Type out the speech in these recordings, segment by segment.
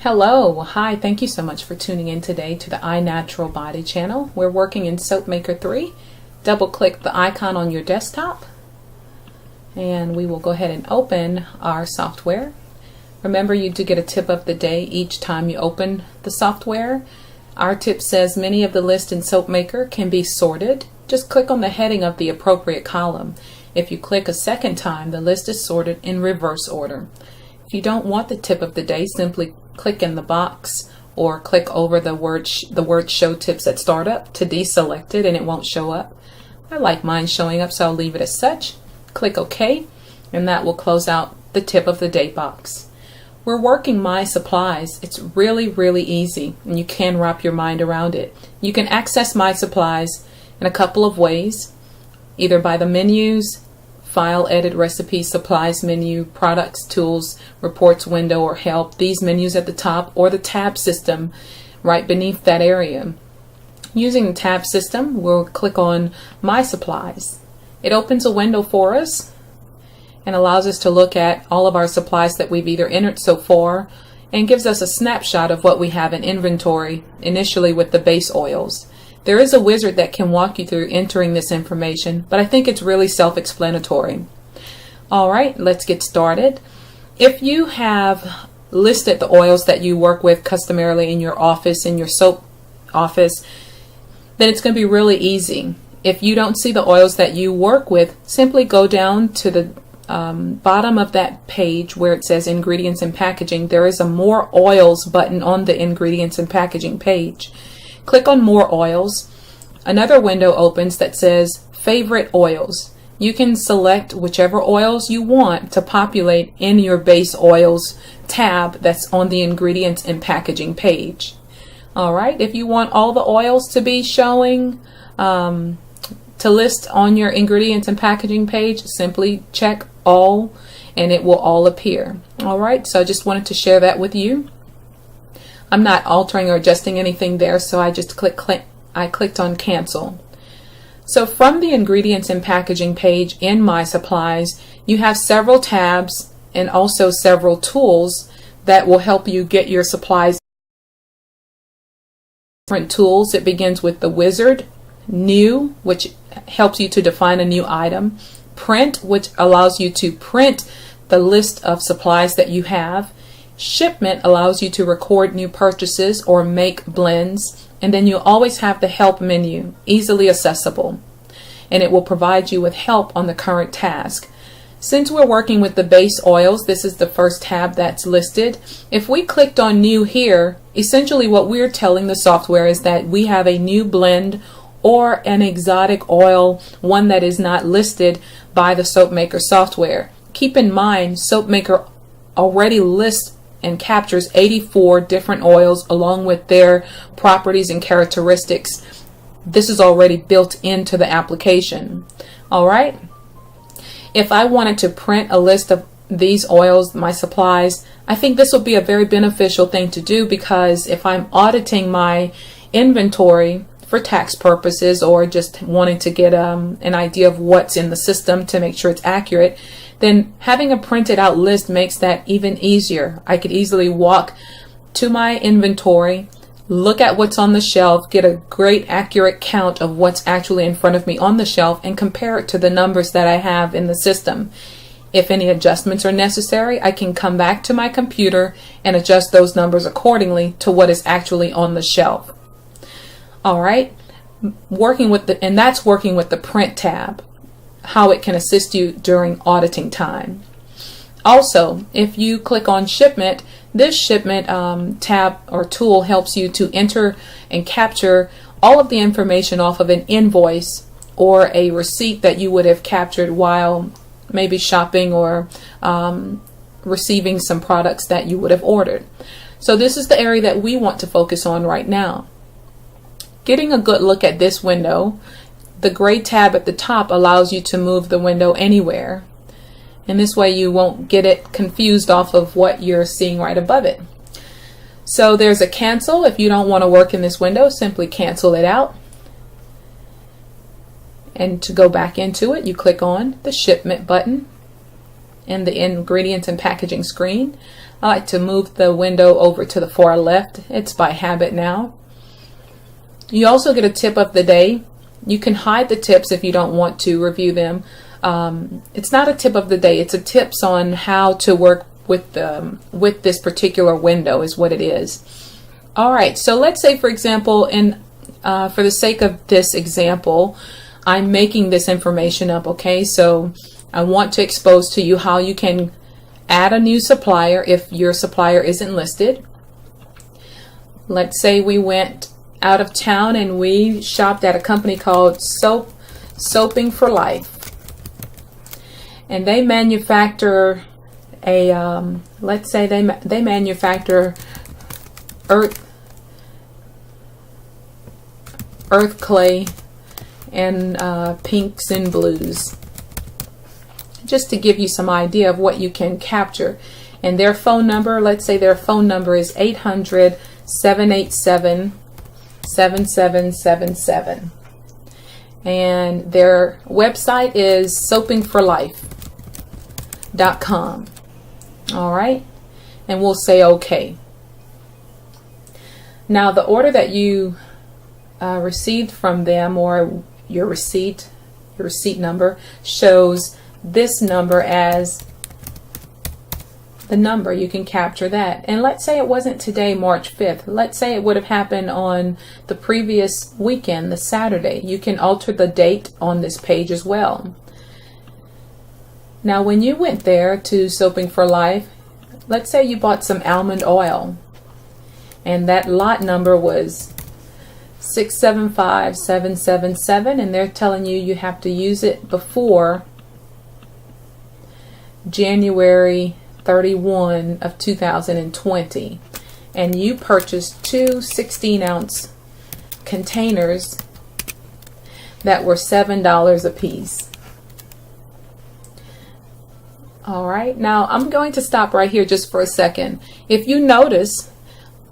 Hello, hi, thank you so much for tuning in today to the iNaturalBody channel. We're working in SoapMaker 3. Double click the icon on your desktop and we will go ahead and open our software. Remember, you do get a tip of the day each time you open the software. Our tip says many of the lists in SoapMaker can be sorted. Just click on the heading of the appropriate column. If you click a second time, the list is sorted in reverse order. If you don't want the tip of the day, simply click in the box or click over the word show tips at startup to deselect it and it won't show up. I like mine showing up, so I'll leave it as such. Click OK and that will close out the tip of the day box. We're working MySupplies. It's really easy and you can wrap your mind around it. You can access MySupplies in a couple of ways, either by the menus, File, Edit, Recipes, Supplies menu, Products, Tools, Reports window, or Help, these menus at the top, or the tab system right beneath that area. Using the tab system, we'll click on MySupplies. It opens a window for us and allows us to look at all of our supplies that we've either entered so far and gives us a snapshot of what we have in inventory, initially with the base oils. There is a wizard that can walk you through entering this information, but I think it's really self-explanatory. Alright, let's get started. If you have listed the oils that you work with customarily in your office, in your soap office, then it's going to be really easy. If you don't see the oils that you work with, simply go down to the bottom of that page where it says Ingredients and Packaging. There is a More Oils button on the Ingredients and Packaging page. Click on More Oils. Another window opens that says Favorite Oils. You can select whichever oils you want to populate in your Base Oils tab that's on the Ingredients and Packaging page. Alright, if you want all the oils to be showing, to list on your Ingredients and Packaging page, simply check All and it will all appear. Alright, so I just wanted to share that with you. I'm not altering or adjusting anything there, so I just clicked on Cancel. So from the Ingredients and Packaging page in MySupplies, you have several tabs and also several tools that will help you get your supplies. Different tools. It begins with the wizard, New, which helps you to define a new item, Print, which allows you to print the list of supplies that you have, Shipment allows you to record new purchases or make blends, and then you always have the Help menu, easily accessible, and it will provide you with help on the current task. Since we're working with the base oils, this is the first tab that's listed. If we clicked on New here, essentially what we're telling the software is that we have a new blend or an exotic oil, one that is not listed by the SoapMaker software. Keep in mind, SoapMaker already lists and captures 84 different oils along with their properties and characteristics. This is already built into the application. Alright, if I wanted to print a list of these oils, MySupplies, I think this would be a very beneficial thing to do, because if I'm auditing my inventory for tax purposes or just wanting to get an idea of what's in the system to make sure it's accurate, then having a printed out list makes that even easier. I could easily walk to my inventory, look at what's on the shelf, get a great accurate count of what's actually in front of me on the shelf, and compare it to the numbers that I have in the system. If any adjustments are necessary, I can come back to my computer and adjust those numbers accordingly to what is actually on the shelf. Alright, that's working with the Print tab, how it can assist you during auditing time. Also, if you click on Shipment, this Shipment tab or tool helps you to enter and capture all of the information off of an invoice or a receipt that you would have captured while maybe shopping or receiving some products that you would have ordered. So this is the area that we want to focus on right now. Getting a good look at this window, the gray tab at the top allows you to move the window anywhere, and this way you won't get it confused off of what you're seeing right above it. So there's a cancel. If you don't want to work in this window, simply cancel it out, and to go back into it, you click on the Shipment button. in the ingredients and packaging screen. I like to move the window over to the far left. It's by habit now. You also get a tip of the day. You can hide the tips if you don't want to review them. It's not a tip of the day. It's a tips on how to work with this particular window is what it is. All right, so let's say, for example, for the sake of this example, I'm making this information up, okay? So I want to expose to you how you can add a new supplier if your supplier isn't listed. Let's say we went out of town and we shopped at a company called Soaping for Life. And they manufacture let's say they manufacture earth clay and pinks and blues, just to give you some idea of what you can capture. And their phone number, let's say their phone number is 800-787-7777, and their website is soapingforlife.com. all right, and we'll say okay. Now the order that you received from them, or your receipt number, shows this number as the number. You can capture that. And let's say it wasn't today, March 5th. Let's say it would have happened on the previous weekend, the Saturday. You can alter the date on this page as well. Now when you went there to Soaping for Life, let's say you bought some almond oil, and that lot number was 675777, and they're telling you have to use it before January 31 of 2020, and you purchased two 16-ounce containers that were $7 a piece. All right, now I'm going to stop right here just for a second. If you notice,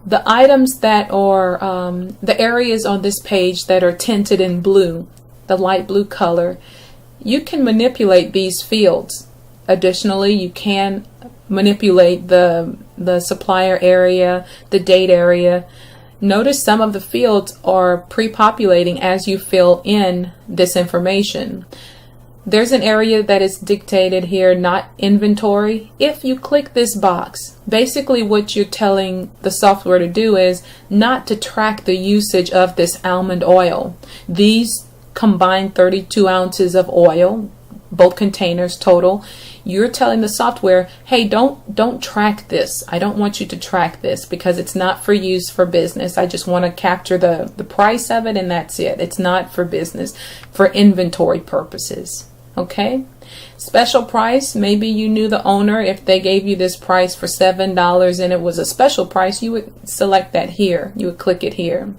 the items that are the areas on this page that are tinted in blue, the light blue color, you can manipulate these fields. Additionally, you can manipulate the supplier area, the date area. Notice some of the fields are pre-populating as you fill in this information. There's an area that is dictated here, not inventory. If you click this box, basically what you're telling the software to do is not to track the usage of this almond oil. These combined 32 ounces of oil, both containers total. You're telling the software, hey, don't track this. I don't want you to track this because it's not for use for business. I just want to capture the price of it, and that's it. It's not for business, for inventory purposes. Okay? Special price, maybe you knew the owner. If they gave you this price for $7 and it was a special price, you would select that here. You would click it here.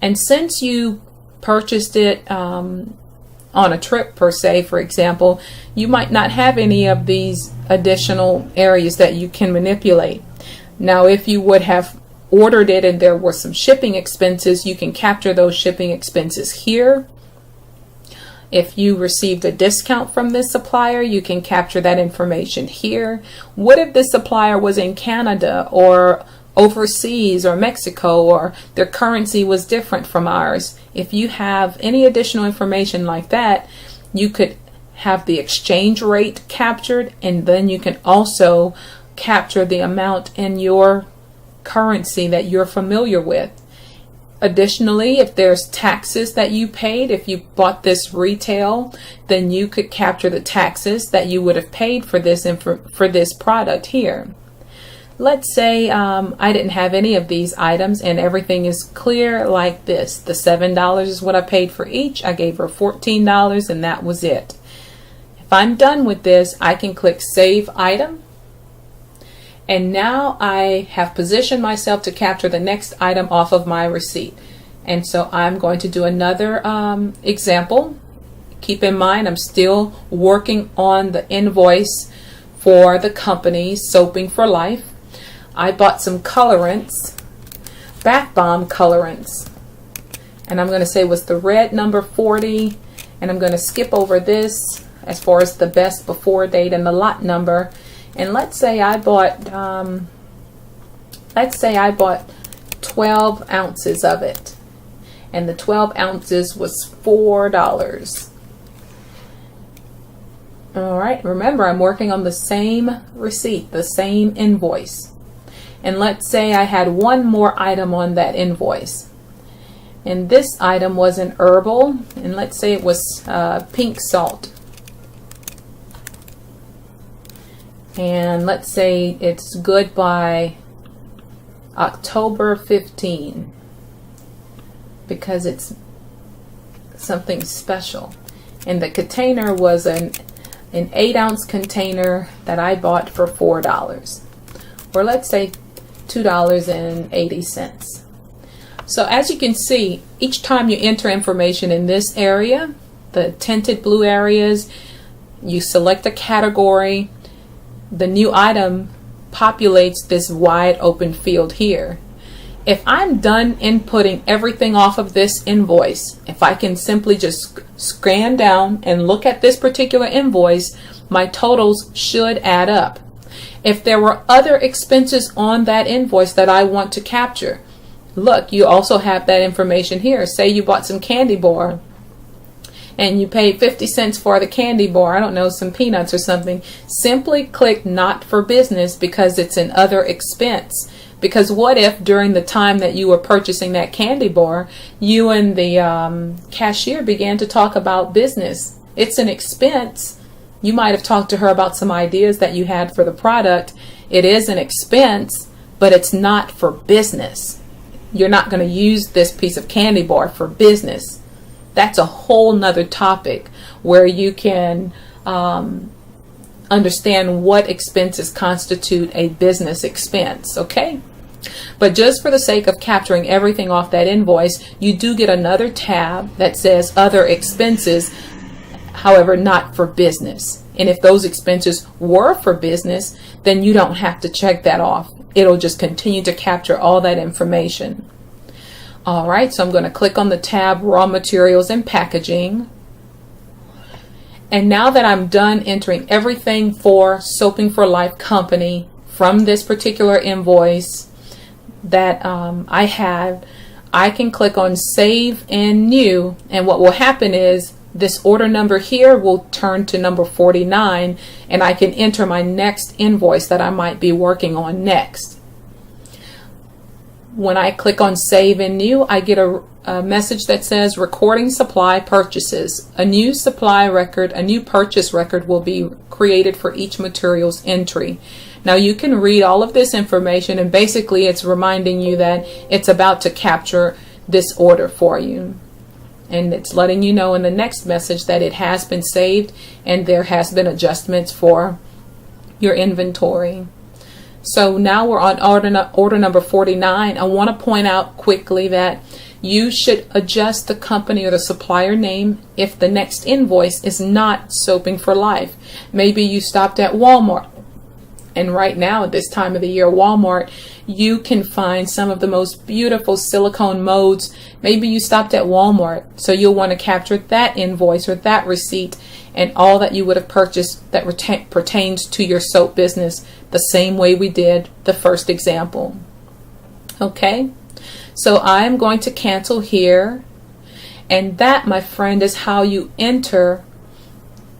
And since you purchased it on a trip per se, for example, you might not have any of these additional areas that you can manipulate. Now, if you would have ordered it and there were some shipping expenses, you can capture those shipping expenses here. If you received a discount from this supplier, you can capture that information here. What if this supplier was in Canada or overseas or Mexico, or their currency was different from ours? If you have any additional information like that, you could have the exchange rate captured, and then you can also capture the amount in your currency that you're familiar with. Additionally, if there's taxes that you paid, if you bought this retail, then you could capture the taxes that you would have paid for this product here. Let's say I didn't have any of these items and everything is clear like this. The $7 is what I paid for each. I gave her $14 and that was it. If I'm done with this, I can click Save Item. And now I have positioned myself to capture the next item off of my receipt. And so I'm going to do another example. Keep in mind, I'm still working on the invoice for the company Soaping for Life. I bought some colorants, bath bomb colorants. And I'm going to say it was the red number 40. And I'm going to skip over this. as far as the best before date and the lot number. And let's say I bought 12 ounces of it, and the 12 ounces was $4. All right, remember, I'm working on the same receipt, the same invoice. And let's say I had one more item on that invoice. And this item was an herbal, and let's say it was pink salt. And let's say it's good by October 15 because it's something special. And the container was an 8-ounce container that I bought for $4, or let's say $2.80. So as you can see, each time you enter information in this area, the tinted blue areas, you select a category, the new item populates this wide open field here. If I'm done inputting everything off of this invoice, if I can simply just scan down and look at this particular invoice, my totals should add up. If there were other expenses on that invoice that I want to capture, look, you also have that information here. Say you bought some candy bar and you paid 50 cents for the candy bar, I don't know, some peanuts or something. Simply click not for business because it's an other expense. Because what if during the time that you were purchasing that candy bar, you and the cashier began to talk about business? It's an expense. You might have talked to her about some ideas that you had for the product. It is an expense, but it's not for business. You're not going to use this piece of candy bar for business. That's a whole nother topic where you can understand what expenses constitute a business expense, okay? But just for the sake of capturing everything off that invoice, you do get another tab that says other expenses, however, not for business. And if those expenses were for business, then you don't have to check that off. It'll just continue to capture all that information. All right, so I'm going to click on the tab Raw Materials and Packaging. And now that I'm done entering everything for Soaping for Life Company from this particular invoice that I have, I can click on Save in New, and what will happen is this order number here will turn to number 49, and I can enter my next invoice that I might be working on next. When I click on Save in New, I get a message that says recording supply purchases. A new supply record, a new purchase record will be created for each materials entry. Now you can read all of this information, and basically it's reminding you that it's about to capture this order for you. And it's letting you know in the next message that it has been saved and there has been adjustments for your inventory. So now we're on order number 49. I want to point out quickly that you should adjust the company or the supplier name if the next invoice is not Soaping for Life. Maybe you stopped at Walmart, and right now at this time of the year, Walmart, you can find some of the most beautiful silicone molds. Maybe you stopped at Walmart, so you'll want to capture that invoice or that receipt and all that you would have purchased that pertains to your soap business, the same way we did the first example. Okay, so I'm going to cancel here, and that, my friend, is how you enter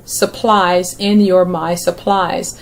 supplies in your MySupplies.